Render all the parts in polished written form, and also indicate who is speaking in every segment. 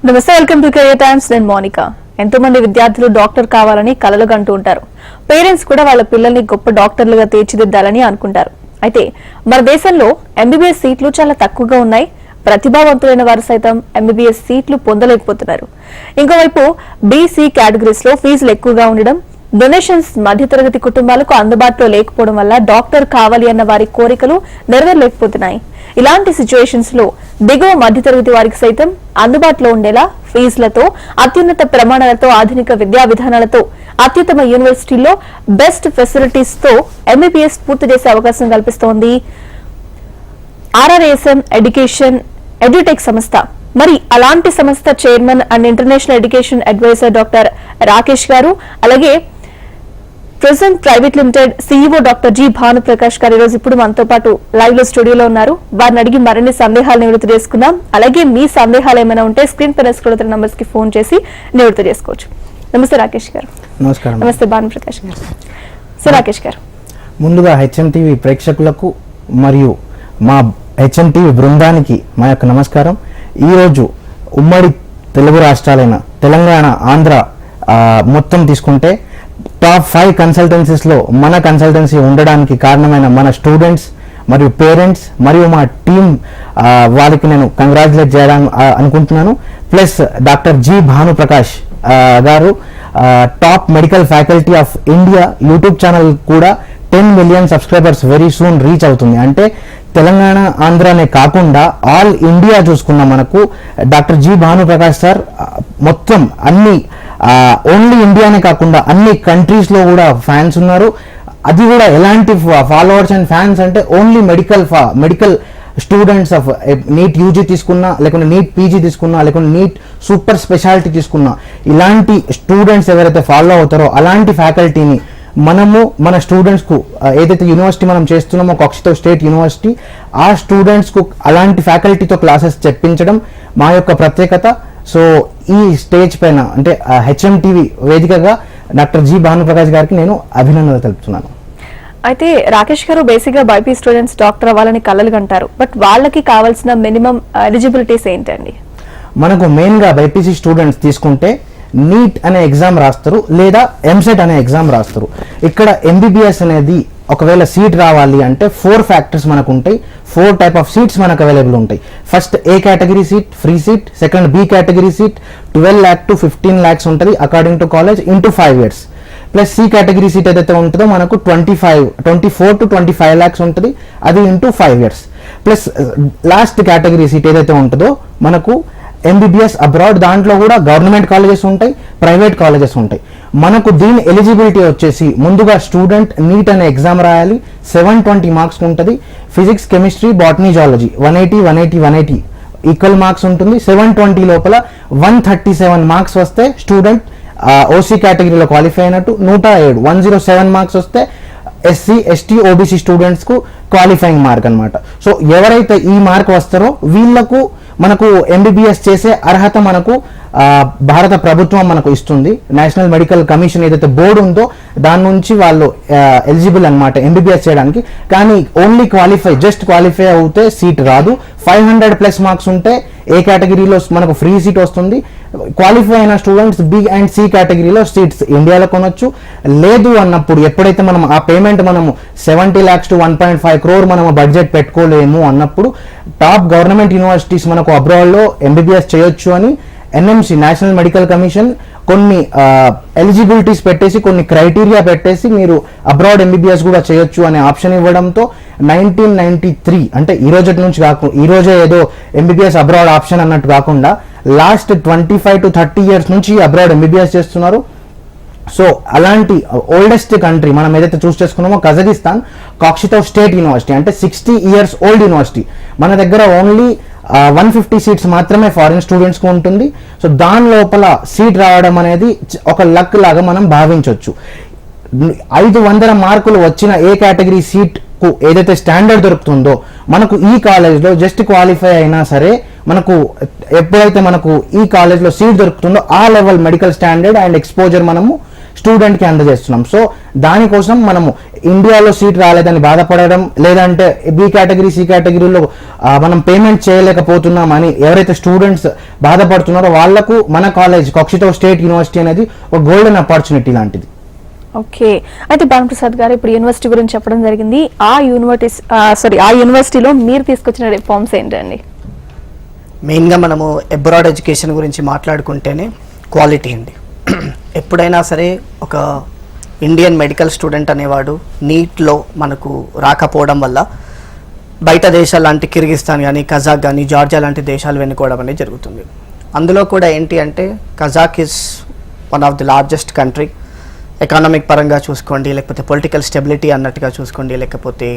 Speaker 1: నమస్తే, welcome to career times. నేను మోనికా. ఎంతో మంది విద్యార్థులు డాక్టర్ కావాలని కలలు కంటూ ఉంటారు. పేరెంట్స్ కూడా వాళ్ళ పిల్లల్ని గొప్ప డాక్టర్లుగా తీర్చిదిద్దాలని అనుకుంటారు. అయితే మన దేశంలో ఎంబీబీఎస్ సీట్లు చాలా తక్కువగా ఉన్నాయి. ప్రతిభావంతులైన వారు సైతం ఎంబీబీఎస్ సీట్లు పొందలేకపోతున్నారు. ఇంకోవైపు బీసీ కేటగిరీస్ లో ఫీజులు ఎక్కువగా ఉండడం, డొనేషన్స్ మధ్యతరగతి కుటుంబాలకు అందుబాటులో లేకపోవడం వల్ల డాక్టర్ కావాలి అన్న వారి కోరికలు నెరవేరలేకపోతున్నాయి. ఇలాంటి సిచ్యువేషన్స్ లో దిగువ మధ్యతరగతి వారికి సైతం అందుబాటులో ఉండేలా ఫీజులతో, అత్యున్నత ప్రమాణాలతో, ఆధునిక విద్యా విధానాలతో, అత్యుత్తమ యూనివర్సిటీల్లో బెస్ట్ ఫెసిలిటీస్ తో ఎంబీబీఎస్ పూర్తి చేసే అవకాశం కల్పిస్తోంది ఆర్ఆర్ఎస్ఎం ఎడ్యుకేషన్ ఎడ్యుటెక్ సంస్థ. మరి అలాంటి సంస్థ chairman and international education advisor doctor Rakesh గారు, అలాగే present private limited CEO doctor G Bhanuprakash గారు ఈరోజు ఇప్పుడు మనతో పాటు లైవ్ లో స్టూడియోలో ఉన్నారు. వారిని అడిగి మరిన్ని సందేహాలు నివృత్తి చేసుకుందాం. అలాగే మీ సందేహాలు ఏమైనా ఉంటే స్క్రీన్ పై స్క్రోల్ నంబర్స్ కి ఫోన్ చేసి నివృత్తి చేసుకోవచ్చు. నమస్తే రాకేష్ గారు.
Speaker 2: నమస్కారం.
Speaker 1: నమస్తే భానుప్రకాష్ గారు. సో రాకేష్ గారు,
Speaker 2: ముందుగా హెచ్ఎంటీవీ ప్రేక్షకులకు మరియు మా హెచ్ఎంటీవీ బృందానికి మా యొక్క నమస్కారం. ఈరోజు ఉమ్మడి తెలుగు రాష్ట్రాలైన తెలంగాణ, ఆంధ్ర మొత్తం తీసుకుంటే టాప్ 5 కన్సల్టెన్సీస్లో మన కన్సల్టెన్సీ ఉండడానికి కారణమైన మన స్టూడెంట్స్ మరియు పేరెంట్స్ మరియు మా టీం, వాళ్ళకి నేను కంగ్రాచులేట్ చేయడానికి అనుకుంటున్నాను. ప్లస్ డాక్టర్ జి భానుప్రకాష్ గారు, top medical faculty of India YouTube channel కూడా 10 million subscribers very soon reach అవుతుంది. అంటే తెలంగాణ, ఆంధ్రానే కాకుండా ఆల్ ఇండియా చూసుకున్న మనకు డాక్టర్ జి భానుప్రకాష్ సార్ మొత్తం అన్ని ఓన్లీ ఇండియానే కాకుండా అన్ని కంట్రీస్లో కూడా ఫ్యాన్స్ ఉన్నారు. అది కూడా ఎలాంటి ఫాలోవర్స్ అండ్ ఫ్యాన్స్ అంటే only medical students of NEET UG తీసుకున్నా, లేకుంటే నీట్ పీజీ తీసుకున్నా, లేకుంటే నీట్ సూపర్ స్పెషాలిటీ తీసుకున్నా, ఇలాంటి స్టూడెంట్స్ ఎవరైతే ఫాలో అవుతారో అలాంటి ఫ్యాకల్టీని మనము మన స్టూడెంట్స్కు ఏదైతే యూనివర్సిటీ మనం చేస్తున్నామో కాక్షితో స్టేట్ యూనివర్సిటీ, ఆ స్టూడెంట్స్కు అలాంటి ఫ్యాకల్టీతో క్లాసెస్ చెప్పించడం మా యొక్క ప్రత్యేకత. సో ఈ స్టేజ్ పైన అంటే హెచ్ఎంటీవీ వేదికగా డాక్టర్ జి భానుప్రకాష్ గారికి నేను అభినందనలు తెలుపుతున్నాను.
Speaker 1: అయితే రాకేష్ గారు, బేసిక్ గా బైపీ స్టూడెంట్స్ డాక్టర్ అవ్వాలని కలలు కంటారు. బట్ వాళ్ళకి కావాల్సిన మినిమం ఎలిజిబిలిటీస్ ఏంటండి?
Speaker 2: మనకు మెయిన్గా బైపీసీ స్టూడెంట్స్ తీసుకుంటే నీట్ అనే ఎగ్జామ్ రాస్తారు, లేదా ఎంసెట్ అనే ఎగ్జామ్ రాస్తారు. ఇక్కడ ఎంబీబీఎస్ అనేది ఒకవేళ సీట్ రావాలి అంటే 4 ఫ్యాక్టర్స్ మనకు ఉంటాయి. 4 టైప్ ఆఫ్ సీట్స్ మనకు అవైలబుల్ ఉంటాయి. First A category seat free seat, second B category seat 12 lakh to 15 lakhs ఉంటుంది according to college into 5 years. Plus C category seat ఏదైతే ఉంటుందో మనకు 24 to 25 lakhs ఉంటుంది, అది into 5 years. Plus last category seat ఏదైతే ఉంటుందో మనకు ఎంబీబీఎస్ అబ్రాడ్, దాంట్లో కూడా గవర్నమెంట్ కాలేజెస్ ఉంటాయి, ప్రైవేట్ కాలేజెస్ ఉంటాయి. మనకు దీని ఎలిజిబిలిటీ వచ్చేసి ముందుగా స్టూడెంట్ నీట్ అనే ఎగ్జామ్ రాయాలి, 720 మార్క్స్ ఉంటుంది. Physics, chemistry, botany, zoology 180 equal marks ఉంటుంది. 720 లోపల 137 మార్క్స్ వస్తే స్టూడెంట్ ఓసీ కేటగిరీలో క్వాలిఫై అయినట్టు. 107 మార్క్స్ వస్తే ఎస్సీ, ఎస్టీ, ఓబీసీ స్టూడెంట్స్కు క్వాలిఫైయింగ్ మార్క్ అనమాట. సో ఎవరైతే ఈ మార్క్ వస్తారో వీళ్లకు మనకు ఎంబీబీఎస్ చేసే అర్హత మనకు భారత ప్రభుత్వం మనకు ఇస్తుంది. నేషనల్ మెడికల్ కమిషన్ ఏదైతే బోర్డు ఉందో దాని నుంచి వాళ్ళు ఎలిజిబుల్ అనమాట ఎంబీబీఎస్ చేయడానికి. కానీ ఓన్లీ జస్ట్ క్వాలిఫై అవుతే సీట్ రాదు. 500+ మార్క్స్ ఉంటే ఏ కేటగిరీలో మనకు ఫ్రీ సీట్ వస్తుంది. క్వాలిఫై అయిన స్టూడెంట్స్ బి అండ్ సి కేటగిరీలో సీట్స్ ఇండియాలో కొనొచ్చు. లేదు అన్నప్పుడు ఎప్పుడైతే మనం ఆ పేమెంట్ మనము 70 lakhs to 1.5 crore మనము బడ్జెట్ పెట్టుకోలేము అన్నప్పుడు టాప్ గవర్నమెంట్ యూనివర్సిటీస్ మనకు అబ్రాడ్లో ఎంబీబీఎస్ చేయొచ్చు అని ఎన్ఎంసి నేషనల్ మెడికల్ కమిషన్ కొన్ని ఎలిజిబిలిటీస్ పెట్టేసి, కొన్ని క్రైటీరియా పెట్టేసి మీరు అబ్రాడ్ ఎంబీబీఎస్ కూడా చేయొచ్చు అనే ఆప్షన్ ఇవ్వడంతో 1993 అంటే ఈ రోజే ఏదో ఎంబీబీఎస్ అబ్రాడ్ ఆప్షన్ అన్నట్టు కాకుండా లాస్ట్ 25 to 30 years నుంచి అబ్రాడ్ ఎంబీబీఎస్ చేస్తున్నారు. సో అలాంటి ఓల్డెస్ట్ కంట్రీ మనం ఏదైతే చూస్ చేసుకున్నామో కజకిస్తాన్, కాక్షితో స్టేట్ యూనివర్సిటీ అంటే 60 years ఓల్డ్ యూనివర్సిటీ. మన దగ్గర ఓన్లీ 150 సీట్స్ మాత్రమే ఫారిన్ స్టూడెంట్స్కి ఉంటుంది. సో దాని లోపల సీట్ రావడం అనేది ఒక లక్ లాగా మనం భావించవచ్చు. 500 మార్కులు వచ్చిన ఏ కేటగిరీ సీట్కు ఏదైతే స్టాండర్డ్ దొరుకుతుందో మనకు ఈ కాలేజ్లో జస్ట్ క్వాలిఫై అయినా సరే మనకు ఎప్పుడైతే మనకు ఈ కాలేజ్లో సీట్ దొరుకుతుందో ఆ level medical standard and exposure మనము స్టూడెంట్కి అందజేస్తున్నాం. సో దానికోసం మనము ఇండియాలో సీట్ రాలేదని బాధపడడం, లేదంటే బి కేటగిరీ సి కేటగిరీలో మనం పేమెంట్ చేయలేకపోతున్నాం అని ఎవరైతే స్టూడెంట్స్ బాధపడుతున్నారో వాళ్లకు మన కాలేజ్ కక్షితో స్టేట్ యూనివర్సిటీ అనేది ఒక గోల్డెన్ ఆపర్చునిటీ లాంటిది.
Speaker 1: ఓకే, అయితే భానుప్రసాద్ గారు ఇప్పుడు యూనివర్సిటీ గురించి చెప్పడం జరిగింది. ఆ యూనివర్సిటీలో మీరు తీసుకొచ్చిన రిఫార్మ్స్ ఏంటండి?
Speaker 3: మెయిన్గా మనము అబ్రాడ్ ఎడ్యుకేషన్ గురించి మాట్లాడుకుంటేనే క్వాలిటీ అండి. ఎప్పుడైనా సరే ఒక ఇండియన్ మెడికల్ స్టూడెంట్ అనేవాడు నీట్లో మనకు రాకపోవడం వల్ల బయట దేశాలు లాంటి కిర్గిస్తాన్ కానీ కజాక్ కానీ జార్జియా లాంటి దేశాలు వెనుకోవడం అనేది జరుగుతుంది. అందులో కూడా ఏంటి అంటే Kazakh is one of the largest country. Economic పరంగా చూసుకోండి, లేకపోతే పొలిటికల్ స్టెబిలిటీ అన్నట్టుగా చూసుకోండి, లేకపోతే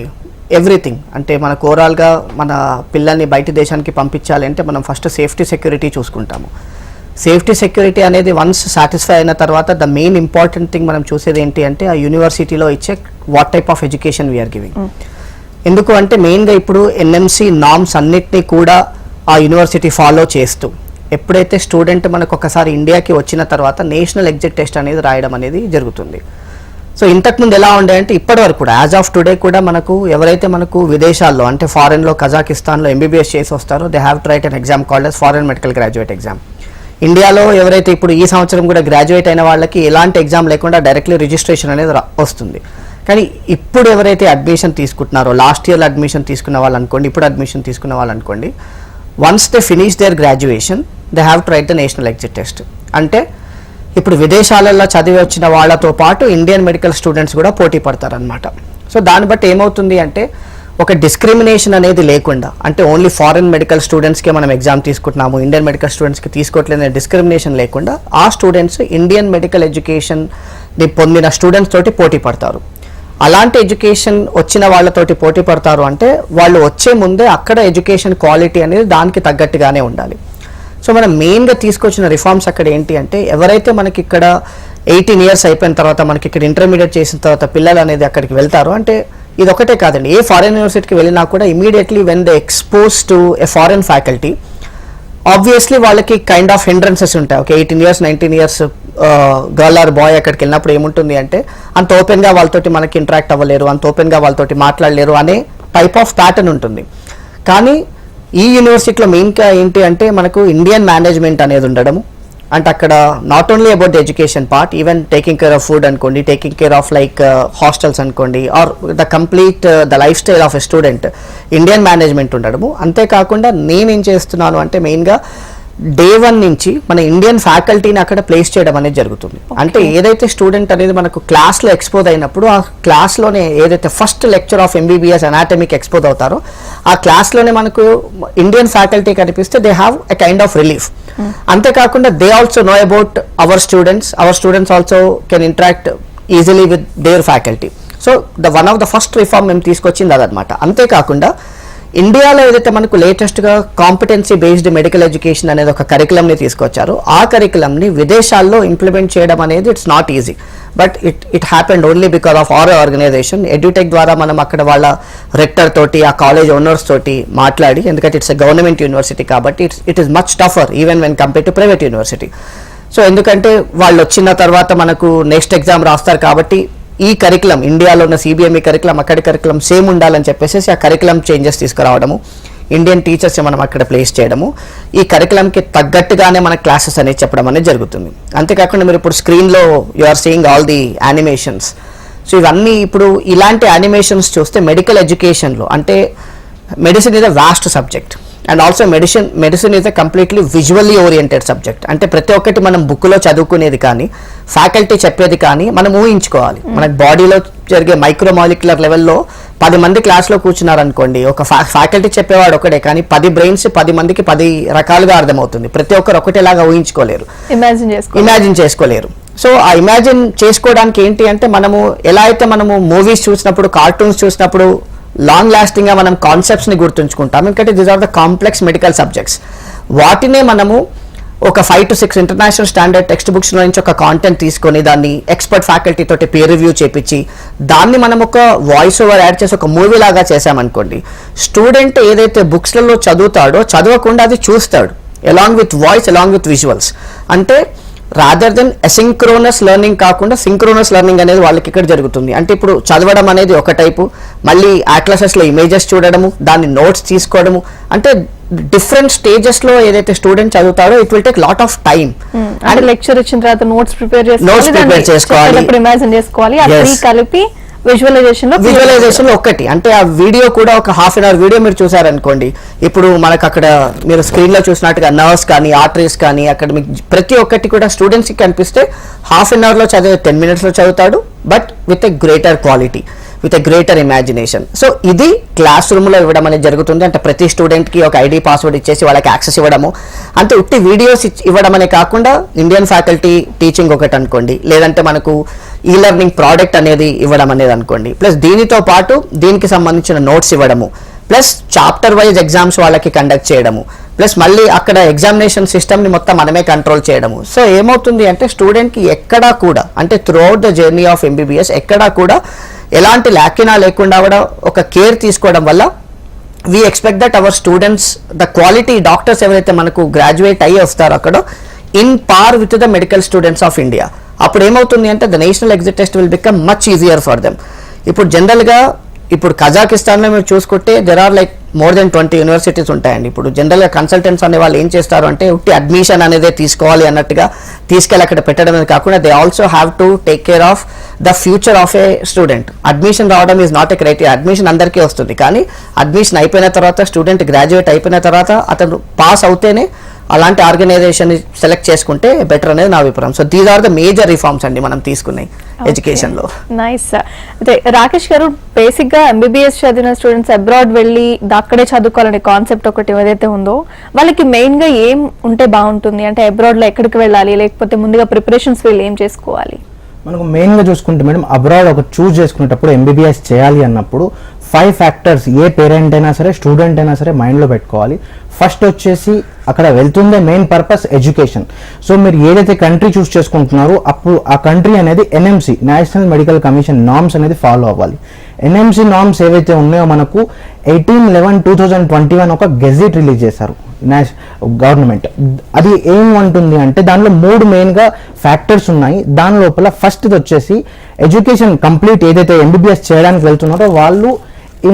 Speaker 3: ఎవ్రీథింగ్. అంటే మనకు ఓవరాల్గా మన పిల్లల్ని బయట దేశానికి పంపించాలి అంటే మనం ఫస్ట్ సేఫ్టీ సెక్యూరిటీ చూసుకుంటాము. సేఫ్టీ సెక్యూరిటీ అనేది వన్స్ సాటిస్ఫై అయిన తర్వాత ద మెయిన్ ఇంపార్టెంట్ థింగ్ మనం చూసేది ఏంటి అంటే ఆ యూనివర్సిటీలో ఇచ్చే what type of education we're giving. ఎందుకు అంటే మెయిన్గా ఇప్పుడు ఎన్ఎంసి నామ్స్ అన్నిటినీ కూడా ఆ యూనివర్సిటీ ఫాలో చేస్తూ ఎప్పుడైతే స్టూడెంట్ మనకు ఒకసారి ఇండియాకి వచ్చిన తర్వాత నేషనల్ ఎగ్జిట్ టెస్ట్ అనేది రాయడం అనేది జరుగుతుంది. సో ఇంతకుముందు ఎలా ఉండే అంటే ఇప్పటి వరకు కూడా యాజ్ ఆఫ్ టుడే కూడా మనకు ఎవరైతే మనకు విదేశాల్లో అంటే ఫారెన్లో కజాకిస్తాన్లో ఎంబీబీఎస్ చేసి వస్తారో they have to write an exam called as foreign medical graduate exam. ఇండియాలో ఎవరైతే ఇప్పుడు ఈ సంవత్సరం కూడా గ్రాడ్యుయేట్ అయిన వాళ్ళకి ఎలాంటి ఎగ్జామ్ లేకుండా డైరెక్ట్లీ రిజిస్ట్రేషన్ అనేది వస్తుంది. కానీ ఇప్పుడు ఎవరైతే అడ్మిషన్ తీసుకుంటున్నారో లాస్ట్ ఇయర్లో అడ్మిషన్ తీసుకున్న వాళ్ళు అనుకోండి, ఇప్పుడు అడ్మిషన్ తీసుకున్న వాళ్ళు అనుకోండి, once they finish their graduation they have to write the national exit test. అంటే ఇప్పుడు విదేశాలలో చదివి వచ్చిన వాళ్ళతో పాటు ఇండియన్ మెడికల్ స్టూడెంట్స్ కూడా పోటీ పడతారనమాట. సో దాన్ని బట్టి ఏమవుతుంది అంటే ఒక డిస్క్రిమినేషన్ అనేది లేకుండా, అంటే ఓన్లీ ఫారిన్ మెడికల్ స్టూడెంట్స్కే మనం ఎగ్జామ్ తీసుకుంటున్నాము, ఇండియన్ మెడికల్ స్టూడెంట్స్కి తీసుకోవట్లేదనే డిస్క్రిమినేషన్ లేకుండా ఆ స్టూడెంట్స్ ఇండియన్ మెడికల్ ఎడ్యుకేషన్ని పొందిన స్టూడెంట్స్ తోటి పోటీ పడతారు. అలాంటి ఎడ్యుకేషన్ వచ్చిన వాళ్ళతోటి పోటీ పడతారు అంటే వాళ్ళు వచ్చే ముందే అక్కడ ఎడ్యుకేషన్ క్వాలిటీ అనేది దానికి తగ్గట్టుగానే ఉండాలి. సో మనం మెయిన్గా తీసుకొచ్చిన రిఫార్మ్స్ అక్కడ ఏంటి అంటే ఎవరైతే మనకి ఇక్కడ 18 years అయిపోయిన తర్వాత మనకి ఇక్కడ ఇంటర్మీడియట్ చేసిన తర్వాత పిల్లలు అనేది అక్కడికి వెళ్తారు అంటే ఇది ఒకటే కాదండి, ఏ ఫారెన్ యూనివర్సిటీకి వెళ్ళినా కూడా immediately when they expose to a foreign faculty obviously వాళ్ళకి కైండ్ ఆఫ్ హిండ్రెన్సెస్ ఉంటాయి. ఒక 18 years 19 years girl or boy అక్కడికి వెళ్ళినప్పుడు ఏముంటుంది అంటే అంత ఓపెన్గా వాళ్ళతోటి మనకి ఇంటరాక్ట్ అవ్వలేరు, అంత ఓపెన్గా వాళ్ళతోటి మాట్లాడలేరు అనే టైప్ ఆఫ్ ప్యాటర్న్ ఉంటుంది. కానీ ఈ యూనివర్సిటీలో మెయిన్గా ఏంటి అంటే మనకు ఇండియన్ మేనేజ్మెంట్ అనేది ఉండడము, అంటే అక్కడ not only about the education part, even taking care of food అనుకోండి, taking care of like hostels అనుకోండి, or the complete the life style of a student Indian management ఉండడము. అంతేకాకుండా నేనేం చేస్తున్నాను అంటే మెయిన్గా డే 1 నుంచి మన ఇండియన్ ఫ్యాకల్టీని అక్కడ ప్లేస్ చేయడం అనేది జరుగుతుంది. అంటే ఏదైతే స్టూడెంట్ అనేది మనకు క్లాస్లో ఎక్స్పోజ్ అయినప్పుడు ఆ క్లాస్లోనే ఏదైతే ఫస్ట్ లెక్చర్ ఆఫ్ ఎంబీబీఎస్ అనాటమీకి ఎక్స్పోజ్ అవుతారో ఆ క్లాస్లోనే మనకు ఇండియన్ ఫ్యాకల్టీ కనిపిస్తే they have a kind of relief. అంతేకాకుండా they also know about our students also can interact easily with their faculty. So one of the first reform మేము తీసుకొచ్చింది అదనమాట. అంతేకాకుండా ఇండియాలో ఏదైతే మనకు లేటెస్ట్గా కాంపిటెన్సీ బేస్డ్ మెడికల్ ఎడ్యుకేషన్ అనేది ఒక కరికులంని తీసుకొచ్చారు, ఆ కరికులంని విదేశాల్లో ఇంప్లిమెంట్ చేయడం అనేది it's not easy, but it happened only because of our organisation. Edutech ద్వారా మనం అక్కడ వాళ్ళ రెక్టర్ తోటి ఆ కాలేజ్ ఓనర్స్ తోటి మాట్లాడి, ఎందుకంటే ఇట్స్ ఎ గవర్నమెంట్ యూనివర్సిటీ కాబట్టి it is much టఫర్ even when compare to private university. So ఎందుకంటే వాళ్ళు వచ్చిన తర్వాత మనకు నెక్స్ట్ ఎగ్జామ్ రాస్తారు కాబట్టి ఈ కరికులం ఇండియాలో ఉన్న సిబిఎంఈ కరికులం అక్కడి కరికులం సేమ్ ఉండాలని చెప్పేసి ఆ కరికులం చేంజెస్ తీసుకురావడము, ఇండియన్ టీచర్స్ మనం అక్కడ ప్లేస్ చేయడము, ఈ కరికులంకి తగ్గట్టుగానే మన క్లాసెస్ అనేది చెప్పడం అనేది జరుగుతుంది. అంతేకాకుండా మీరు ఇప్పుడు స్క్రీన్లో you are seeing all the animations. So ఇవన్నీ ఇప్పుడు ఇలాంటి యానిమేషన్స్ చూస్తే మెడికల్ ఎడ్యుకేషన్లో అంటే medicine is a vast subject and also medicine is a completely visually oriented subject. అంటే ప్రతి ఒక్కటి మనం బుక్లో చదువుకునేది కానీ ఫ్యాకల్టీ చెప్పేది కానీ మనం ఊహించుకోవాలి. మనకి బాడీలో జరిగే మైక్రోమాలిక్యులర్ లెవెల్లో 10 మంది క్లాస్లో కూర్చున్నారనుకోండి, ఒక ఫ్యాకల్టీ చెప్పేవాడు ఒకటే కానీ 10 brains 10 మందికి 10 రకాలుగా అర్థమవుతుంది. ప్రతి ఒక్కరు ఒకటేలాగా ఊహించుకోలేరు, ఇమాజిన్ చేసుకోలేరు. సో ఆ ఇమాజిన్ చేసుకోవడానికి ఏంటి అంటే మనము ఎలా అయితే మనము మూవీస్ చూసినప్పుడు కార్టూన్స్ చూసినప్పుడు లాంగ్ లాస్టింగ్ గా మనం కాన్సెప్ట్స్ ని గుర్తుంచుకుంటాం, ఎందుకంటే these are the complex medical subjects. వాటినే మనము ఒక 5 to 6 international standard textbooks లో నుంచి ఒక కాంటెంట్ తీసుకొని దాన్ని ఎక్స్పర్ట్ ఫ్యాకల్టీ తోటి పీర్ రివ్యూ చేపించి దాన్ని మనం ఒక వాయిస్ ఓవర్ యాడ్ చేసి ఒక మూవీ లాగా చేసామనుకోండి, స్టూడెంట్ ఏదైతే బుక్స్లలో చదువుతాడో చదవకుండా అది చూస్తాడు, along with voice along with visuals. అంటే రాదర్ దెన్ అసింక్రోనస్ లెర్నింగ్ కాకుండా సింక్రోనస్ లెర్నింగ్ అనేది వాళ్ళకి ఇక్కడ జరుగుతుంది. అంటే ఇప్పుడు చదవడం అనేది ఒక టైపు, మళ్ళీ లో ఇమేజెస్ చూడడము, దాన్ని నోట్స్ తీసుకోవడము, అంటే డిఫరెంట్ స్టేజెస్ లో ఏదైతే స్టూడెంట్ చదువుతారో it will take lot of time.
Speaker 1: అంటే లెక్చర్ ఇచ్చిన తర్వాత నోట్స్ ప్రిపేర్
Speaker 3: చేసుకోవాలి,
Speaker 1: ఇమాజిన్ చేసుకోవాలి, కలిపి విజువలైజేషన్
Speaker 3: లో ఒకటి. అంటే ఆ వీడియో కూడా ఒక హాఫ్ అన్ అవర్ వీడియో మీరు చూసారనుకోండి, ఇప్పుడు మనకు అక్కడ మీరు స్క్రీన్ లో చూసినట్టుగా నర్వ్స్ కానీ ఆర్టరీస్ కానీ అక్కడ మీకు ప్రతి ఒక్కటి కూడా స్టూడెంట్స్ కి కనిపిస్తే హాఫ్ అన్ అవర్ లో చదివే 10 minutes లో చదువుతాడు, but with a greater quality, with a greater imagination. So ఇది క్లాస్ రూమ్ లో ఇవ్వడం అనేది జరుగుతుంది. అంటే ప్రతి స్టూడెంట్ కి ఒక ఐడి పాస్వర్డ్ ఇచ్చేసి వాళ్ళకి యాక్సెస్ ఇవ్వడము, అంటే ఉట్టి వీడియోస్ ఇవ్వడం అనే కాకుండా ఇండియన్ ఫ్యాకల్టీ టీచింగ్ ఒకటి అనుకోండి, లేదంటే మనకు ఈ లెర్నింగ్ ప్రోడక్ట్ అనేది ఇవ్వడం అనేది అనుకోండి, ప్లస్ దీనితో పాటు దీనికి సంబంధించిన నోట్స్ ఇవ్వడము, ప్లస్ చాప్టర్ వైజ్ ఎగ్జామ్స్ వాళ్ళకి కండక్ట్ చేయడము, ప్లస్ మళ్ళీ అక్కడ ఎగ్జామినేషన్ సిస్టమ్ని మొత్తం మనమే కంట్రోల్ చేయడము. సో ఏమవుతుంది అంటే స్టూడెంట్కి ఎక్కడా కూడా, అంటే throughout the journey of MBBS ఎక్కడా కూడా ఎలాంటి లాకినా లేకుండా కూడా ఒక కేర్ తీసుకోవడం వల్ల we expect that our students, the quality doctors ఎవరైతే మనకు గ్రాడ్యుయేట్ అయ్యి వస్తారో అక్కడ in par with the medical students of India. అప్పుడు ఏమవుతుంది అంటే the national exit test will become much easier for them. ఇప్పుడు జనరల్గా ఇప్పుడు కజాకిస్తాన్లో మీరు చూసుకుంటే there are like more than 20 universities ఉంటాయండి. ఇప్పుడు జనరల్గా కన్సల్టెంట్స్ అనే వాళ్ళు ఏం చేస్తారు అంటే ఉట్టి అడ్మిషన్ అనేది తీసుకోవాలి అన్నట్టుగా తీసుకెళ్ళి అక్కడ పెట్టడం అనేది కాకుండా they also have to take care of the future of a student. Admission రావడం is not a criteria, admission అందరికీ వస్తుంది, కానీ అడ్మిషన్ అయిపోయిన తర్వాత స్టూడెంట్ గ్రాడ్యుయేట్ అయిపోయిన తర్వాత అతను పాస్ అవుతేనే అలాంటి ఆర్గనైజేషన్ సెలెక్ట్ చేసుకుంటే బెటర్ అనేది నా అభిప్రాయం. So these are the major reforms అండి మనం తీసుకున్నాయి ఎడ్యుకేషన్ లో.
Speaker 1: నైస్. అయితే రాకేష్ గారు, బేసిక్ గా ఎంబీబీఎస్ చదివిన స్టూడెంట్స్ అబ్రాడ్ వెళ్ళి అక్కడే చదువుకోవాలనే కాన్సెప్ట్ ఒకటి ఏదైతే ఉందో, వాళ్ళకి మెయిన్ గా ఏం ఉంటే బాగుంటుంది? అంటే అబ్రాడ్ లో ఎక్కడికి వెళ్ళాలి, లేకపోతే ముందుగా ప్రిపరేషన్స్ వీళ్ళు ఏం చేసుకోవాలి?
Speaker 2: మనకు మెయిన్గా చూసుకుంటే మేడం, అబ్రాడ్ ఒక చూస్ చేసుకునేటప్పుడు ఎంబీబీఎస్ చేయాలి అన్నప్పుడు 5 ఫ్యాక్టర్స్ ఏ పేరెంట్ అయినా సరే స్టూడెంట్ అయినా సరే మైండ్లో పెట్టుకోవాలి. ఫస్ట్ వచ్చేసి అక్కడ వెళ్తుందే మెయిన్ పర్పస్ ఎడ్యుకేషన్. సో మీరు ఏదైతే కంట్రీ చూస్ చేసుకుంటున్నారో అప్పుడు ఆ కంట్రీ అనేది NMC, national medical commission norms అనేది ఫాలో అవ్వాలి. ఎన్ఎంసి నార్మ్స్ ఏవైతే ఉన్నాయో మనకు 18/11/2021 ఒక గెజెట్ రిలీజ్ చేశారు గవర్నమెంట్. అది ఏం ఉంటుంది అంటే దానిలో 3 మెయిన్గా ఫ్యాక్టర్స్ ఉన్నాయి. దాని లోపల ఫస్ట్ వచ్చేసి ఎడ్యుకేషన్ కంప్లీట్ ఏదైతే ఎంబీబీఎస్ చేయడానికి వెళ్తున్నారో వాళ్ళు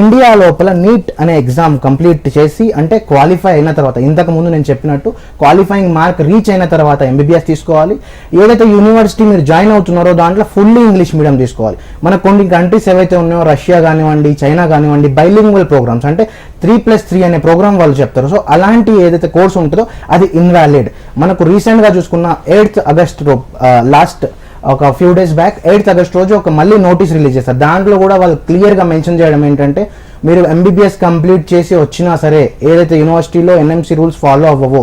Speaker 2: ఇండియా లోపల నీట్ అనే ఎగ్జామ్ కంప్లీట్ చేసి, అంటే క్వాలిఫై అయిన తర్వాత, ఇంతకు ముందు నేను చెప్పినట్టు క్వాలిఫైయింగ్ మార్క్ రీచ్ అయిన తర్వాత ఎంబీబీఎస్ తీసుకోవాలి. ఏదైతే యూనివర్సిటీ మీరు జాయిన్ అవుతున్నారో దాంట్లో ఫుల్లీ ఇంగ్లీష్ మీడియం తీసుకోవాలి. మన కొన్ని కంట్రీస్ ఏవైతే ఉన్నాయో, రష్యా కానివ్వండి, చైనా కానివ్వండి, బైలింగ్వల్ ప్రోగ్రామ్స్ అంటే 3+3 అనే ప్రోగ్రామ్ వాళ్ళు చెప్తారు. సో అలాంటి ఏదైతే కోర్స్ ఉంటుందో అది ఇన్వాలిడ్. మనకు రీసెంట్గా చూసుకున్న 8th August లాస్ట్ ఒక few days back 8th August రోజు ఒక మళ్ళీ నోటీస్ రిలీజ్ చేస్తారు. దాంట్లో కూడా వాళ్ళు క్లియర్గా మెన్షన్ చేయడం ఏంటంటే, మీరు ఎంబీబీఎస్ కంప్లీట్ చేసి వచ్చినా సరే ఏదైతే యూనివర్సిటీలో ఎన్ఎంసీ రూల్స్ ఫాలో అవ్వవో,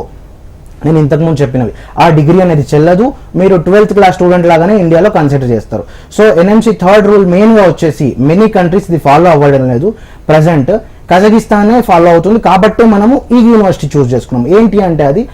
Speaker 2: నేను ఇంతకుముందు చెప్పినవి, ఆ డిగ్రీ అనేది చెల్లదు, మీరు 12th క్లాస్ స్టూడెంట్ లాగానే ఇండియాలో కన్సిడర్ చేస్తారు. సో ఎన్ఎంసీ థర్డ్ రూల్ మెయిన్గా వచ్చేసి మెనీ కంట్రీస్ ఇది ఫాలో అవ్వడం లేదు. ప్రజెంట్ కజకిస్తానే ఫాలో అవుతుంది, కాబట్టి మనము ఈ యూనివర్సిటీ చూస్ చేసుకున్నాం. ఏంటి అంటే అది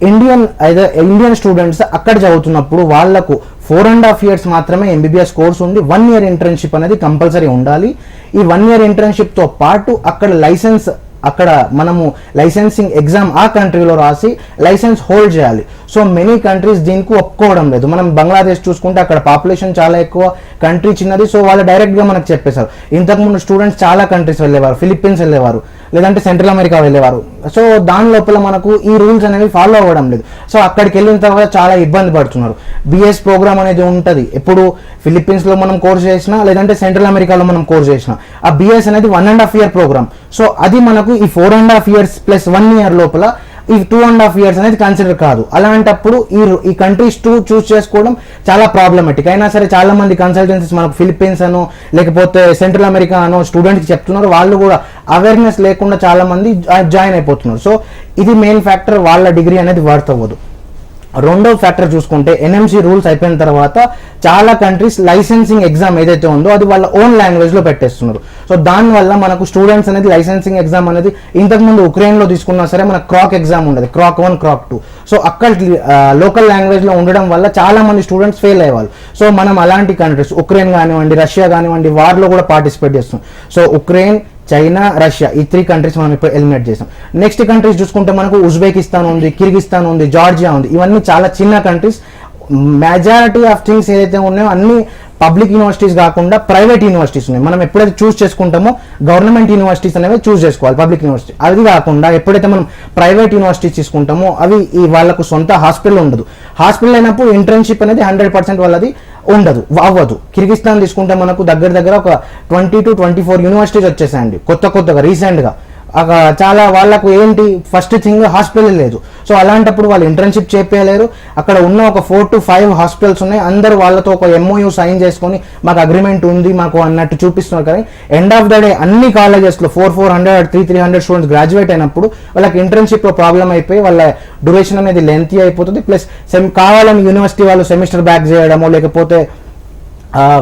Speaker 2: ఇండియన్ స్టూడెంట్స్ అక్కడ చదువుతున్నప్పుడు వాళ్లకు 4.5 years మాత్రమే ఎంబీబీఎస్ కోర్స్ ఉంది. 1 year ఇంటర్న్షిప్ అనేది కంపల్సరీ ఉండాలి. ఈ 1 year ఇంటర్న్షిప్తో పాటు అక్కడ లైసెన్స్, అక్కడ మనము లైసెన్సింగ్ ఎగ్జామ్ ఆ కంట్రీలో రాసి లైసెన్స్ హోల్డ్ చేయాలి. సో మెనీ కంట్రీస్ దీనికి ఒప్పుకోవడం లేదు. మనం బంగ్లాదేశ్ చూసుకుంటే అక్కడ పాపులేషన్ చాలా ఎక్కువ, కంట్రీ చిన్నది. సో వాళ్ళు డైరెక్ట్గా మనకు చెప్పేశారు. ఇంతకుముందు స్టూడెంట్స్ చాలా కంట్రీస్ వెళ్ళేవారు, ఫిలిప్పీన్స్ వెళ్ళేవారు, లేదంటే సెంట్రల్ అమెరికా వెళ్ళేవారు. సో దాని లోపల మనకు ఈ రూల్స్ అనేవి ఫాలో అవ్వడం లేదు. సో అక్కడికి వెళ్ళిన తర్వాత చాలా ఇబ్బంది పడుతున్నారు. బిఎస్ ప్రోగ్రామ్ అనేది ఉంటుంది. ఎప్పుడు ఫిలిప్పీన్స్లో మనం కోర్స్ చేసినా, లేదంటే సెంట్రల్ అమెరికాలో మనం కోర్స్ చేసినా, ఆ బిఎస్ అనేది 1.5 year ప్రోగ్రామ్. సో అది మనకు ఈ 4.5 years + 1 year లోపల ఈ 2.5 years అనేది కన్సిడర్ కాదు. అలాంటప్పుడు ఈ కంట్రీస్ చూస్ చేసుకోవడం చాలా ప్రాబ్లమేటిక్. అయినా సరే చాలా మంది కన్సల్టెన్సీస్ మనకు ఫిలిప్పీన్స్ అనో లేకపోతే సెంట్రల్ అమెరికా అనో స్టూడెంట్కి చెప్తున్నారు, వాళ్ళు కూడా అవేర్నెస్ లేకుండా చాలా మంది జాయిన్ అయిపోతున్నారు. సో ఇది మెయిన్ ఫ్యాక్టర్, వాళ్ళ డిగ్రీ అనేది వర్త్ అవ్వదు. రెండో ఫ్యాక్టర్ చూసుకుంటే ఎన్ఎంసీ రూల్స్ అయిపోయిన తర్వాత చాలా కంట్రీస్ లైసెన్సింగ్ ఎగ్జామ్ ఏదైతే ఉందో అది వాళ్ళ ఓన్ లాంగ్వేజ్లో పెట్టేస్తున్నారు. సో దానివల్ల మనకు స్టూడెంట్స్ అనేది లైసెన్సింగ్ ఎగ్జామ్ అనేది ఇంతకుముందు ఉక్రెయిన్లో తీసుకున్నా సరే మనకు క్రాక్ ఎగ్జామ్ ఉండదు, క్రాక్ 1, క్రాక్ 2. సో అక్కడ లోకల్ లాంగ్వేజ్లో ఉండడం వల్ల చాలా మంది స్టూడెంట్స్ ఫెయిల్ అయ్యేవాళ్ళు. సో మనం అలాంటి కంట్రీస్, ఉక్రెయిన్ కానివ్వండి, రష్యా కానివ్వండి, వార్లో కూడా పార్టిసిపేట్ చేస్తాం. సో ఉక్రెయిన్, చైనా, రష్యా, ఈ 3 కంట్రీస్ మనం ఇప్పుడు ఎలిమినేట్ చేసాం. నెక్స్ట్ కంట్రీస్ చూసుకుంటే మనకు ఉజ్బెకిస్తాన్ ఉంది, కిర్గిస్తాన్ ఉంది, జార్జియా ఉంది. ఇవన్నీ చాలా చిన్న కంట్రీస్, మెజారిటీ ఆఫ్ థింగ్స్ ఏదైతే ఉన్నాయో అన్ని పబ్లిక్ యూనివర్సిటీస్ కాకుండా ప్రైవేట్ యూనివర్సిటీస్ ఉన్నాయి. మనం ఎప్పుడైతే చూస్ చేసుకుంటామో గవర్నమెంట్ యూనివర్సిటీస్ అనేవి చూస్ చేసుకోవాలి పబ్లిక్ యూనివర్సిటీ. అది కాకుండా ఎప్పుడైతే మనం ప్రైవేట్ యూనివర్సిటీస్ తీసుకుంటామో అవి వాళ్ళకు సొంత హాస్పిటల్ ఉండదు. హాస్పిటల్ అయినప్పుడు ఇంటర్న్షిప్ అనేది 100% వాళ్ళది ఉండదు, అవ్వదు. కిర్గిస్తాన్ తీసుకుంటే మనకు దగ్గర ఒక 20 to 24 యూనివర్సిటీస్ వచ్చేసాయండి కొత్తగా రీసెంట్గా. చాలా వాళ్ళకు ఏంటి ఫస్ట్ థింగ్ హాస్పిటల్ లేదు. సో అలాంటప్పుడు వాళ్ళు ఇంటర్న్షిప్ చేపేయలేరు. అక్కడ ఉన్న ఒక 4 to 5 హాస్పిటల్స్ ఉన్నాయి. అందరూ వాళ్ళతో ఒక MOU సైన్ చేసుకొని మాకు అగ్రిమెంట్ ఉంది మాకు అన్నట్టు చూపిస్తున్నారు. కానీ ఎండ్ ఆఫ్ ద డే అన్ని కాలేజెస్లో 400 300 స్టూడెంట్స్ గ్రాడ్యుయేట్ అయినప్పుడు వాళ్ళకి ఇంటర్న్షిప్లో ప్రాబ్లం అయిపోయి వాళ్ళ డ్యూరేషన్ అనేది లెంతీ అయిపోతుంది. ప్లస్ కావాలని యూనివర్సిటీ వాళ్ళు సెమిస్టర్ బ్యాక్ చేయడమో లేకపోతే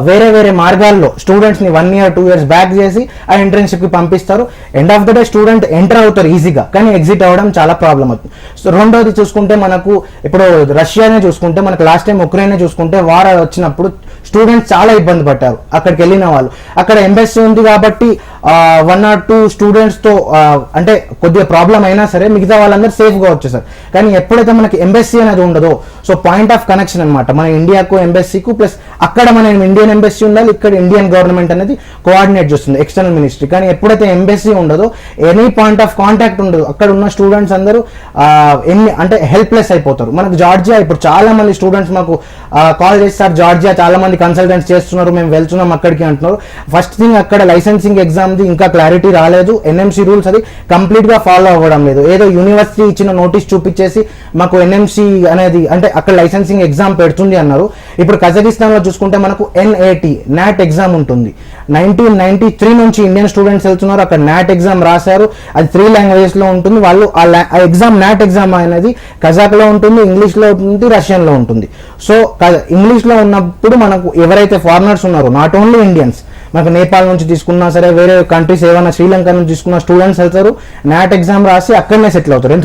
Speaker 2: వేరే మార్గాల్లో స్టూడెంట్స్ని 1 year 2 years బ్యాక్ చేసి ఆ ఇంటర్న్షిప్కి పంపిస్తారు. End of the day student enter అవుతారు ఈజీగా, కానీ ఎగ్జిట్ అవ్వడం చాలా ప్రాబ్లం అవుతుంది. సో రెండోది చూసుకుంటే మనకు ఇప్పుడు రష్యానే చూసుకుంటే మనకు లాస్ట్ టైం ఉక్రెయిన్ చూసుకుంటే వార్ వచ్చినప్పుడు స్టూడెంట్స్ చాలా ఇబ్బంది పడ్డారు అక్కడికి వెళ్ళిన వాళ్ళు. అక్కడ ఎంబెస్సీ ఉంది కాబట్టి 1 or 2 స్టూడెంట్స్తో అంటే కొద్దిగా ప్రాబ్లం అయినా సరే మిగతా వాళ్ళందరూ సేఫ్గా వచ్చేసారు. కానీ ఎప్పుడైతే మనకి ఎంబెస్సీ అనేది ఉండదో సో పాయింట్ ఆఫ్ కనెక్షన్ అనమాట మన ఇండియాకు ఎంబెస్సీకు, ప్లస్ అక్కడ మన ఇండియన్ ఎంబెస్సీ ఉండాలి, ఇక్కడ ఇండియన్ గవర్నమెంట్ అనేది కోఆర్డినేట్ చేస్తుంది ఎక్స్టర్నల్ మినిస్ట్రీ. కానీ ఎప్పుడైతే ఎంబెస్సీ ఉండదో ఎనీ పాయింట్ ఆఫ్ కాంటాక్ట్ ఉండదు. అక్కడ ఉన్న స్టూడెంట్స్ అందరూ అంటే హెల్ప్లెస్ అయిపోతారు. మనకు జార్జియా ఇప్పుడు చాలా మంది స్టూడెంట్స్ మాకు కాల్ చేస్తారు, జార్జియా చాలా మంది కన్సల్టెంట్స్ చేస్తున్నారు, మేము వెళ్తున్నాం అక్కడికి అంటున్నారు. ఫస్ట్ థింగ్ అక్కడ లైసెన్సింగ్ ఎగ్జామ్ది ఇంకా క్లారిటీ రాలేదు. NMC రూల్స్ అది కంప్లీట్ గా ఫాలో అవ్వడం లేదు. ఏదో యూనివర్సిటీ ఇచ్చిన నోటీస్ చూపించేసి మాకు NMC అనేది అంటే అక్కడ లైసెన్సింగ్ ఎగ్జామ్ పెడుతుంది అన్నారు. ఇప్పుడు కజకిస్తాన్ లో చూసుకుంటే మనకు NAT ఎగ్జామ్ ఉంటుంది. 1993 నుంచి ఇండియన్ స్టూడెంట్స్ వెళ్తున్నారు, అక్కడ NAT ఎగ్జామ్ రాశారు. అది 3 languages లో ఉంటుంది. వాళ్ళు ఆ ఎగ్జామ్ NAT ఎగ్జామ్ అనేది కజాక్ లో ఉంటుంది, ఇంగ్లీష్ లో ఉంటుంది, రష్యన్ లో ఉంటుంది. సో ఇంగ్లీష్ లో ఉన్నప్పుడు మనకు ఎవరైతే ఫారినర్స్ ఉన్నారో నాట్ ఓన్లీ ఇండియన్స్, మనకు నేపాల్ నుంచి తీసుకున్నా సరే వేరే కంట్రీస్ ఏమైనా శ్రీలంక నుంచి తీసుకున్న స్టూడెంట్స్ వెళ్తారు, NAT ఎగ్జామ్ రాసి అక్కడనే సెటిల్ అవుతారు.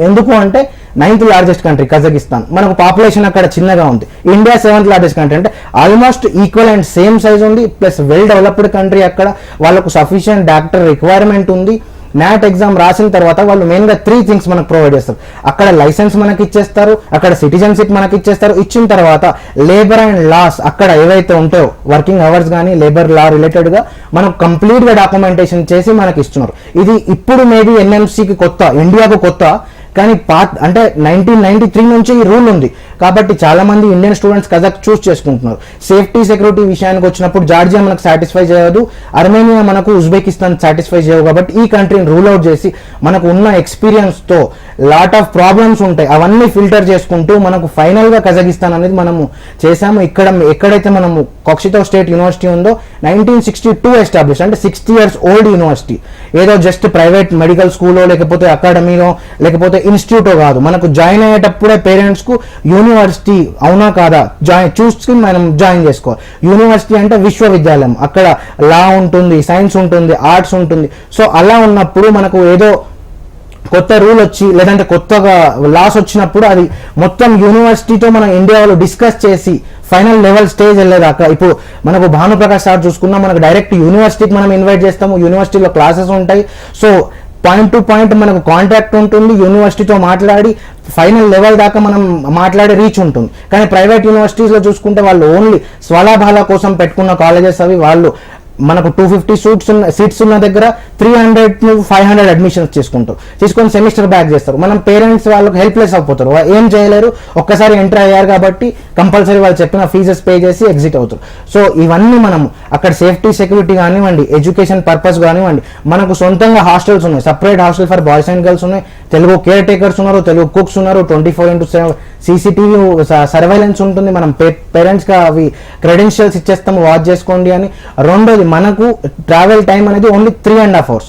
Speaker 2: ఎందుకు అంటే 9th largest కంట్రీ కజకిస్తాన్, మనకు పాపులేషన్ అక్కడ చిన్నగా ఉంది. ఇండియా 7th largest కంట్రీ, అంటే almost equal and same size ఉంది. Plus well developed country. అక్కడ వాళ్ళకు సఫిషియంట్ డాక్టర్ రిక్వైర్మెంట్ ఉంది. NAT ఎగ్జామ్ రాసిన తర్వాత వాళ్ళు మెయిన్గా 3 things మనకు ప్రొవైడ్ చేస్తారు. అక్కడ లైసెన్స్ మనకి ఇచ్చేస్తారు, అక్కడ సిటిజన్షిప్ మనకి ఇచ్చేస్తారు. ఇచ్చిన తర్వాత లేబర్ అండ్ లాస్ అక్కడ ఏవైతే ఉంటాయో వర్కింగ్ అవర్స్ కానీ లేబర్ లా రిలేటెడ్గా మనకు కంప్లీట్గా డాక్యుమెంటేషన్ చేసి మనకి ఇస్తున్నారు. ఇది ఇప్పుడు మేబీ NMCకి కొత్త, ఇండియాకు కొత్త, కానీ అంటే 1993 నుంచి ఈ రూల్ ఉంది కాబట్టి చాలా మంది ఇండియన్ స్టూడెంట్స్ కజాక్ చూస్ చేసుకుంటున్నారు. సేఫ్టీ సెక్యూరిటీ విషయానికి వచ్చినప్పుడు జార్జియా మనకు సాటిస్ఫై చేయదు, అర్మేనియా మనకు ఉజ్బెకిస్తాన్ సాటిస్ఫై చేయవు. కాబట్టి ఈ కంట్రీని రూల్ అవుట్ చేసి మనకు ఉన్న ఎక్స్పీరియన్స్తో లాట్ ఆఫ్ ప్రాబ్లమ్స్ ఉంటాయి అవన్నీ ఫిల్టర్ చేసుకుంటూ మనకు ఫైనల్గా కజకిస్తాన్ అనేది మనము చేసాము. ఎక్కడైతే మనము కాక్సిటో స్టేట్ యూనివర్సిటీ ఉందో 1962 ఎస్టాబ్లిష్, అంటే 60 years ఓల్డ్ యూనివర్సిటీ. ఏదో జస్ట్ ప్రైవేట్ మెడికల్ స్కూలో లేకపోతే అకాడమీలో లేకపోతే ఇన్స్టిట్యూటో కాదు. మనకు జాయిన్ అయ్యేటప్పుడే పేరెంట్స్కు యూనివర్సిటీ అవునా కాదా చూసుకుని మనం జాయిన్ చేసుకోవాలి. యూనివర్సిటీ అంటే విశ్వవిద్యాలయం, అక్కడ లా ఉంటుంది, సైన్స్ ఉంటుంది, ఆర్ట్స్ ఉంటుంది. సో అలా ఉన్నప్పుడు మనకు ఏదో కొత్త రూల్ వచ్చి లేదంటే కొత్తగా లాస్ వచ్చినప్పుడు అది మొత్తం యూనివర్సిటీతో మనం ఇండియా వాళ్ళు డిస్కస్ చేసి ఫైనల్ లెవెల్ స్టేజ్ వెళ్ళేదాకా. ఇప్పుడు మనకు భానుప్రకాష్ సార్ చూసుకున్నా మనకు డైరెక్ట్ యూనివర్సిటీకి మనం ఇన్వైట్ చేస్తాము, యూనివర్సిటీలో క్లాసెస్ ఉంటాయి. సో పాయింట్ టు పాయింట్ మనకు కాంటాక్ట్ ఉంటుంది, యూనివర్సిటీతో మాట్లాడి ఫైనల్ లెవెల్ దాకా మనం మాట్లాడే రీచ్ ఉంటుంది. కానీ ప్రైవేట్ యూనివర్సిటీస్లో చూసుకుంటే వాళ్ళు ఓన్లీ స్వలాభాల కోసం పెట్టుకున్న కాలేజెస్ అవి. వాళ్ళు మనకు 250 సీట్స్ ఉన్న దగ్గర 300 to 500 అడ్మిషన్స్ తీసుకొని సెమిస్టర్ బ్యాక్ చేస్తారు. మనం పేరెంట్స్ వాళ్ళకి హెల్ప్లెస్ అయిపోతారు, ఏం చేయలేరు. ఒక్కసారి ఎంటర్ అయ్యారు కాబట్టి కంపల్సరీ వాళ్ళు చెప్పిన ఫీజెస్ పే చేసి ఎగ్జిట్ అవుతారు. సో ఇవన్నీ మనం అక్కడ సేఫ్టీ సెక్యూరిటీ కానివ్వండి, ఎడ్యుకేషన్ పర్పస్ కానివ్వండి, మనకు సొంతంగా హాస్టల్స్ ఉన్నాయి, separate hostel for boys and girls ఉన్నాయి, తెలుగు కేర్ టేకర్స్ ఉన్నారు, తెలుగు కుక్స్ ఉన్నారు, 24/7 CCTV సర్వైలెన్స్ ఉంటుంది. మనం పేరెంట్స్గా అవి క్రెడెన్షియల్స్ ఇచ్చేస్తాము, వాచ్ చేసుకోండి అని. రెండోది మనకు ట్రావెల్ టైం అనేది only 3.5 hours,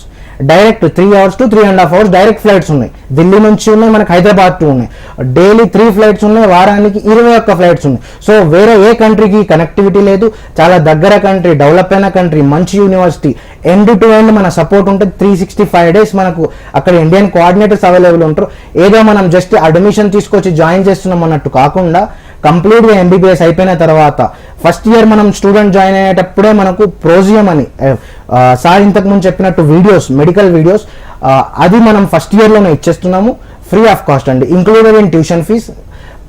Speaker 2: direct 3 hours to 3.5 hours direct flights ఉన్నాయి. ఢిల్లీ నుంచి ఉన్నాయి, మనకు హైదరాబాద్ టు ఉన్నాయి. డైలీ 3 flights ఉన్నాయి, వారానికి 21 flights ఉన్నాయి. సో వేరే ఏ కంట్రీకి కనెక్టివిటీ లేదు. చాలా దగ్గర కంట్రీ, డెవలప్ అయిన కంట్రీ, మంచి యూనివర్సిటీ, ఎండ్ టు ఎండ్ మన సపోర్ట్ ఉంటుంది. 365 days మనకు అక్కడ ఇండియన్ కోఆర్డినేటర్స్ అవైలబుల్ ఉంటారు. ఏదో మనం జస్ట్ అడ్మిషన్ తీసుకొచ్చి జాయిన్ చేస్తున్నాం అన్నట్టు కాకుండా కంప్లీట్గా MBBS అయిపోయిన తర్వాత ఫస్ట్ ఇయర్ మనం స్టూడెంట్ జాయిన్ అయ్యేటప్పుడే మనకు ప్రోజియం అని సార్ ఇంతకుముందు చెప్పినట్టు వీడియోస్, మెడికల్ వీడియోస్, అది మనం ఫస్ట్ ఇయర్లోనే ఇచ్చేస్తున్నాము ఫ్రీ ఆఫ్ కాస్ట్ అండి, included in tuition fees.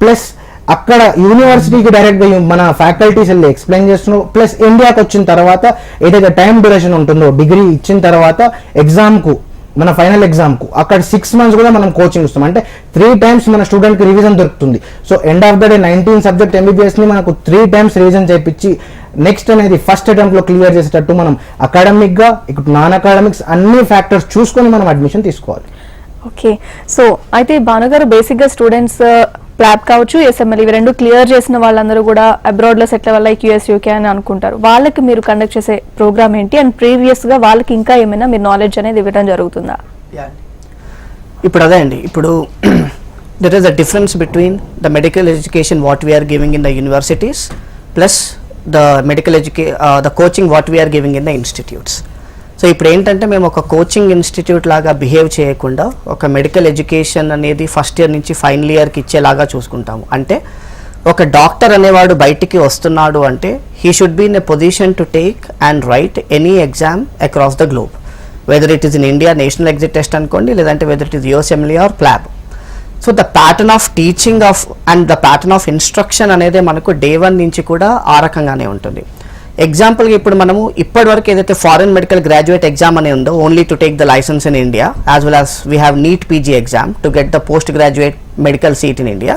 Speaker 2: Plus అక్కడ యూనివర్సిటీకి డైరెక్ట్గా మన ఫ్యాకల్టీస్ వెళ్ళి ఎక్స్ప్లెయిన్ చేస్తున్నారు. ప్లస్ ఇండియాకి వచ్చిన తర్వాత ఏదైతే టైం డ్యూరేషన్ ఉంటుందో డిగ్రీ ఇచ్చిన తర్వాత ఎగ్జామ్కు మన ఫైనల్ ఎగ్జామ్కు అక్కడ 6 months కూడా మనం కోచింగ్ ఇస్తాం. అంటే 3 times మన స్టూడెంట్కి రివిజన్ దొరుకుతుంది. So end of the day 19 subject ఎంబీబీఎస్ని మనకు 3 times రివిజన్ చేయించి నెక్స్ట్ అనేది ఫస్ట్ అటెంప్ట్లో క్లియర్ చేసేటట్టు మనం అకాడమిక్గా ఇక్కడ నాన్ అకాడమిక్స్ అన్ని ఫ్యాక్టర్స్ చూసుకొని మనం అడ్మిషన్ తీసుకోవాలి.
Speaker 1: ఓకే, సో అయితే భానుగారు బేసిక్గా స్టూడెంట్స్ ప్లాబ్ కావచ్చు, ఎస్ఎంఎల్ ఇవి రెండు క్లియర్ చేసిన వాళ్ళందరూ కూడా అబ్రాడ్లో సెటిల్ అవ్వాలి, యూఎస్ యూకే అని అనుకుంటారు. వాళ్ళకి మీరు కండక్ట్ చేసే ప్రోగ్రామ్ ఏంటి అండ్ ప్రీవియస్గా వాళ్ళకి ఇంకా ఏమైనా మీరు నాలెడ్జ్ అనేది ఇవ్వడం జరుగుతుందా?
Speaker 3: ఇప్పుడు అదే అండి, ఇప్పుడు there is a difference between the medical education what we're giving in the universities plus the the coaching what we're giving in the institutes. So ఇప్పుడు ఏంటంటే మేము ఒక కోచింగ్ ఇన్స్టిట్యూట్ లాగా బిహేవ్ చేయకుండా ఒక మెడికల్ ఎడ్యుకేషన్ అనేది ఫస్ట్ ఇయర్ నుంచి final ఇయర్కి ఇచ్చేలాగా చూసుకుంటాము. అంటే ఒక డాక్టర్ అనేవాడు బయటికి వస్తున్నాడు అంటే he should be in a position to take and write any exam across the globe, whether it is in India national exit test అనుకోండి, లేదంటే whether it is USMLE or PLAB. So the pattern of teaching of and the pattern of instruction అనేది మనకు day 1 నుంచి కూడా ఆ రకంగానే ఉంటుంది. ఎగ్జాంపుల్గా ఇప్పుడు మనము ఇప్పటి వరకు ఏదైతే ఫారెన్ మెడికల్ గ్రాడ్యుయేట్ ఎగ్జామ్ అనే ఉందో only to take the licence in India, as well as we have NEET PG exam to get the post graduate medical seat in India.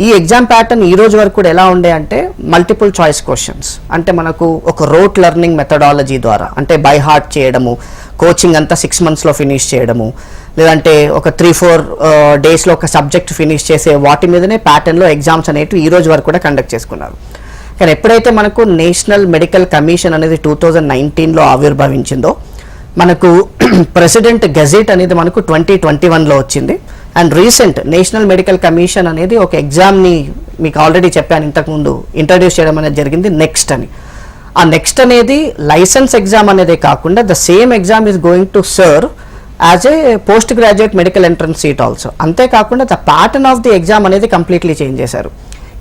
Speaker 3: ఈ ఎగ్జామ్ ప్యాటర్న్ ఈ రోజు వరకు కూడా ఎలా ఉండే అంటే మల్టిపుల్ చాయిస్ క్వశ్చన్స్, అంటే మనకు ఒక రోట్ లెర్నింగ్ మెథడాలజీ ద్వారా అంటే బై హార్ట్ చేయడము, కోచింగ్ అంతా 6 monthsలో ఫినిష్ చేయడము, లేదంటే ఒక 3-4 daysలో ఒక సబ్జెక్ట్ ఫినిష్ చేసే వాటి మీదనే ప్యాటర్న్లో ఎగ్జామ్స్ అనేవి ఈ రోజు వరకు కూడా కండక్ట్ చేసుకున్నారు. కానీ ఎప్పుడైతే మనకు నేషనల్ మెడికల్ కమిషన్ అనేది 2019లో ఆవిర్భవించిందో మనకు ప్రెసిడెంట్ గెజెట్ అనేది మనకు 2021లో వచ్చింది. And recent national medical commission అనేది ఒక ఎగ్జామ్ని మీకు ఆల్రెడీ చెప్పాను ఇంతకుముందు ఇంట్రడ్యూస్ చేయడం అనేది జరిగింది, నెక్స్ట్ అని. ఆ నెక్స్ట్ అనేది లైసెన్స్ ఎగ్జామ్ అనేదే కాకుండా the same exam is going to serve as a post graduate medical entrance seat also. అంతేకాకుండా the pattern of the exam అనేది కంప్లీట్లీ చేంజ్ చేశారు.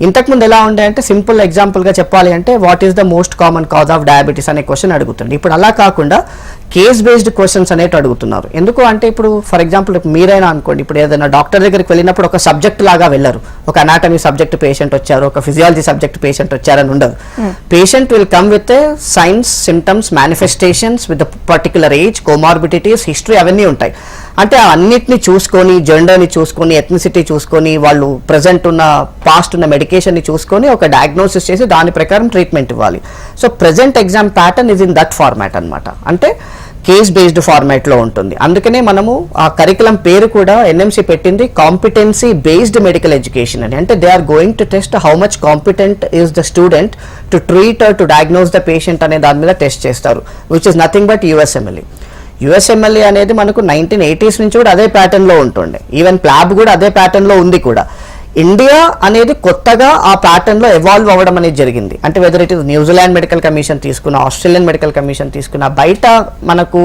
Speaker 3: ఇంతకుముందు ఎలా ఉండే అంటే సింపుల్ ఎగ్జాంపుల్గా చెప్పాలి అంటే what is the most common cause of diabetes అనే క్వశ్చన్ అడుగుతుంది. ఇప్పుడు అలా కాకుండా కేస్ బేస్డ్ క్వశ్చన్స్ అనేవి అడుగుతున్నారు. ఎందుకు అంటే ఇప్పుడు ఫర్ ఎగ్జాంపుల్ మీరైనా అనుకోండి, ఇప్పుడు ఏదైనా డాక్టర్ దగ్గరికి వెళ్ళినప్పుడు ఒక సబ్జెక్ట్ లాగా వెళ్ళరు, ఒక అనాటమీ సబ్జెక్ట్ పేషెంట్ వచ్చారు, ఒక ఫిజియాలజీ సబ్జెక్ట్ పేషెంట్ వచ్చారని ఉండదు. Patient will come with science, symptoms, manifestations with particular age, comorbidities, history అవన్నీ ఉంటాయి. అంటే అన్నిటిని చూసుకొని, జెండర్ని చూసుకొని, ఎథ్నిసిటీ చూసుకొని, వాళ్ళు ప్రజెంట్ ఉన్న పాస్ట్ ఉన్న మెడికేషన్ని చూసుకొని ఒక డయాగ్నోసిస్ చేసి దాని ప్రకారం ట్రీట్మెంట్ ఇవ్వాలి. So present exam pattern is in that format అనమాట, అంటే కేస్ బేస్డ్ ఫార్మాట్లో ఉంటుంది. అందుకనే మనము ఆ కరికులం పేరు కూడా ఎన్ఎంసీ పెట్టింది కాంపిటెన్సీ బేస్డ్ మెడికల్ ఎడ్యుకేషన్ అని. అంటే they are going to test how much competent is the student to treat or to diagnose the patient అనే దాని మీద టెస్ట్ చేస్తారు, which is nothing but USMLE. USMLE అనేది మనకు 1980s నుంచి కూడా అదే ప్యాటర్న్లో ఉంటుండే, ఈవెన్ ప్లాబ్ కూడా అదే ప్యాటర్న్లో ఉంది కూడా. ఇండియా అనేది కొత్తగా ఆ ప్యాటర్న్లో ఎవాల్వ్ అవ్వడం అనేది జరిగింది. అంటే whether it is New Zealand medical commission తీసుకున్న, ఆస్ట్రేలియన్ మెడికల్ కమిషన్ తీసుకున్న, బయట మనకు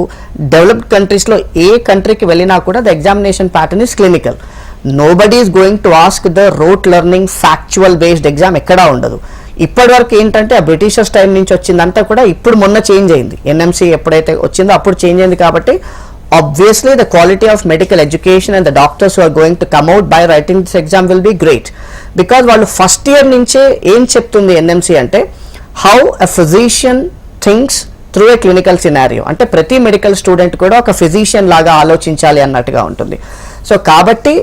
Speaker 3: డెవలప్డ్ కంట్రీస్లో ఏ కంట్రీకి వెళ్ళినా కూడా the examination pattern is clinical. Nobody is going to ask the rote learning factual based exam ఎక్కడా ఉండదు. ఇప్పటి వరకు ఏంటంటే ఆ బ్రిటిషర్స్ టైం నుంచి వచ్చిందంతా కూడా ఇప్పుడు మొన్న చేంజ్ అయింది, ఎన్ఎంసీ ఎప్పుడైతే వచ్చిందో అప్పుడు చేంజ్ అయింది. కాబట్టి obviously the quality of medical education and the doctors who are going to come out by writing this exam will be great, because వాళ్ళు ఫస్ట్ ఇయర్ నుంచే ఏం చెప్తుంది ఎన్ఎంసీ అంటే how a physician thinks through a clinical scenario. అంటే ప్రతి medical student కూడా ఒక physician లాగా ఆలోచించాలి అన్నట్టుగా ఉంటుంది. సో కాబట్టి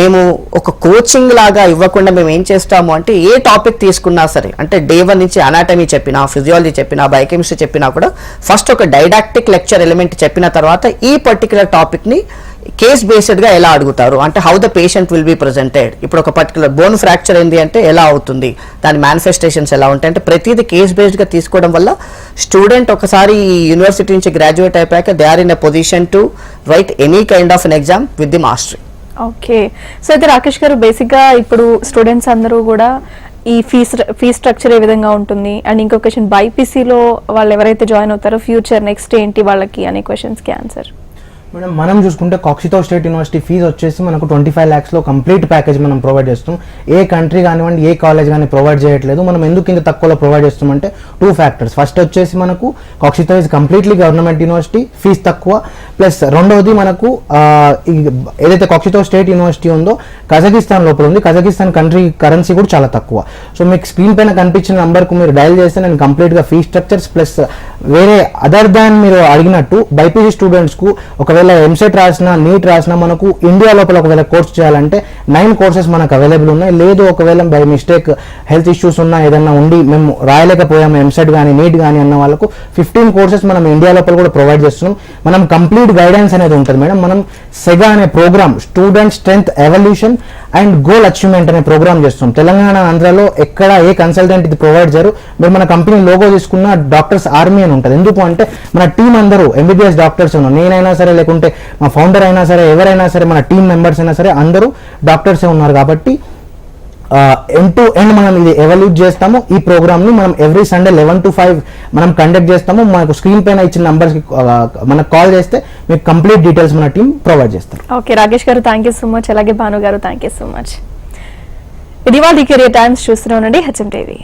Speaker 3: మేము ఒక కోచింగ్ లాగా ఇవ్వకుండా మేము ఏం చేస్తాము అంటే ఏ టాపిక్ తీసుకున్నా సరే, అంటే డే 1 నుంచి అనాటమీ చెప్పినా, ఫిజియాలజీ చెప్పినా, బయోకెమిస్ట్రీ చెప్పినా కూడా ఫస్ట్ ఒక డైడాక్టిక్ లెక్చర్ ఎలిమెంట్ చెప్పిన తర్వాత ఈ పర్టికులర్ టాపిక్ని కేస్ బేస్డ్గా ఎలా అడుగుతారు, అంటే how the patient will be presented. ఇప్పుడు ఒక పర్టికులర్ బోన్ ఫ్రాక్చర్ ఏంది అంటే ఎలా అవుతుంది, దాని మేనిఫెస్టేషన్స్ ఎలా ఉంటాయి, అంటే ప్రతిదీ కేస్ బేస్డ్గా తీసుకోవడం వల్ల స్టూడెంట్ ఒకసారి ఈ యూనివర్సిటీ నుంచి గ్రాడ్యుయేట్ అయిపోయాక they are in a position to write any kind of an exam with the mastery.
Speaker 1: Okay, so అయితే రాకేష్ గారు బేసిక్గా ఇప్పుడు స్టూడెంట్స్ అందరూ కూడా ఈ ఫీ స్ట్రక్చర్ ఏ విధంగా ఉంటుంది, అండ్ ఇంకో క్వశ్చన్ బైపీసీలో వాళ్ళు ఎవరైతే జాయిన్ అవుతారో ఫ్యూచర్ నెక్స్ట్ ఏంటి వాళ్ళకి అనే క్వశ్చన్స్కి ఆన్సర్.
Speaker 2: మేడం మనం చూసుకుంటే కాక్సితో స్టేట్ యూనివర్సిటీ ఫీజు వచ్చేసి మనకు 25 lakhs కంప్లీట్ ప్యాకేజ్ మనం ప్రొవైడ్ చేస్తాం. ఏ కంట్రీ కానివ్వండి ఏ కాలేజ్ కానీ ప్రొవైడ్ చేయట్లేదు. మనం ఎందుకు ఇంత తక్కువలో ప్రొవైడ్ చేస్తామంటే 2 factors. ఫస్ట్ వచ్చేసి మనకు కాక్సితో is completely government university, fees తక్కువ. ప్లస్ రెండవది మనకు ఏదైతే కాక్సితో స్టేట్ యూనివర్సిటీ ఉందో కజకిస్తాన్ లోపల ఉంది. కజకిస్తాన్ కంట్రీ కరెన్సీ కూడా చాలా తక్కువ. సో మీకు స్క్రీన్ పైన కనిపించిన నంబర్కు మీరు డయల్ చేస్తే నేను కంప్లీట్గా ఫీ స్ట్రక్చర్స్ ప్లస్ వేరే అదర్ దాన్ మీరు అడిగినట్టు బైపీసీ స్టూడెంట్స్కు ఒకవేళ ఎంసెట్ రాసినా నీట్ రాసినా మనకు ఇండియా లోపల ఒకవేళ కోర్స్ చేయాలంటే 9 courses మనకు అవైలబుల్ ఉన్నాయి. లేదు ఒకవేళ బై మిస్టేక్ హెల్త్ ఇష్యూస్ ఉన్నా ఏదన్నా ఉండి మేము రాయలేకపోయాము ఎంసెట్ కానీ నీట్ కానీ అన్న వాళ్ళకు 15 courses మనం ఇండియా లోపల కూడా ప్రొవైడ్ చేస్తున్నాం. మనం కంప్లీట్ గైడెన్స్ అనేది ఉంటుంది మేడం. మనం సెగా అనే programme student strength evaluation and goal achievement అనే ప్రోగ్రామ్ చేస్తాం. తెలంగాణ ఆంధ్రాలో ఎక్కడ ఏ కన్సల్టెంట్ ఇది ప్రొవైడ్ చేయరు. మీరు మన కంపెనీ లోగో తీసుకున్న డాక్టర్స్ ఆర్మీ అని ఉంటుంది. ఎందుకు అంటే మన టీం అందరూ ఎంబీబీఎస్ డాక్టర్స్ ఉన్నారు. నేనైనా సరే లేకుంటే మా ఫౌండర్ అయినా సరే ఎవరైనా సరే మన టీం మెంబర్స్ అయినా సరే అందరూ డాక్టర్సే ఉన్నారు. కాబట్టి ఎండ్ టు ఎండ్ మనం ఇది ఎవల్యూట్ చేస్తాము. ఈ ప్రోగ్రామ్ ని మనం ఎవ్రీ సండే 11 to 5 మనం కండక్ట్ చేస్తాము. మనకు స్క్రీన్ పైన ఇచ్చిన నంబర్స్ కి మనకు కాల్ చేస్తే మీకు కంప్లీట్ డీటెయిల్స్ మన టీం ప్రొవైడ్ చేస్తారు.
Speaker 1: ఓకే రాకేష్ గారు, థ్యాంక్ యూ సో మచ్. అలాగే భాను గారు, థ్యాంక్ యూ సో మచ్. ఇది వాళ్ళ కెరియర్ టైమ్స్ చూస్తూనే ఉండండి హెచ్ఎం టీవీ.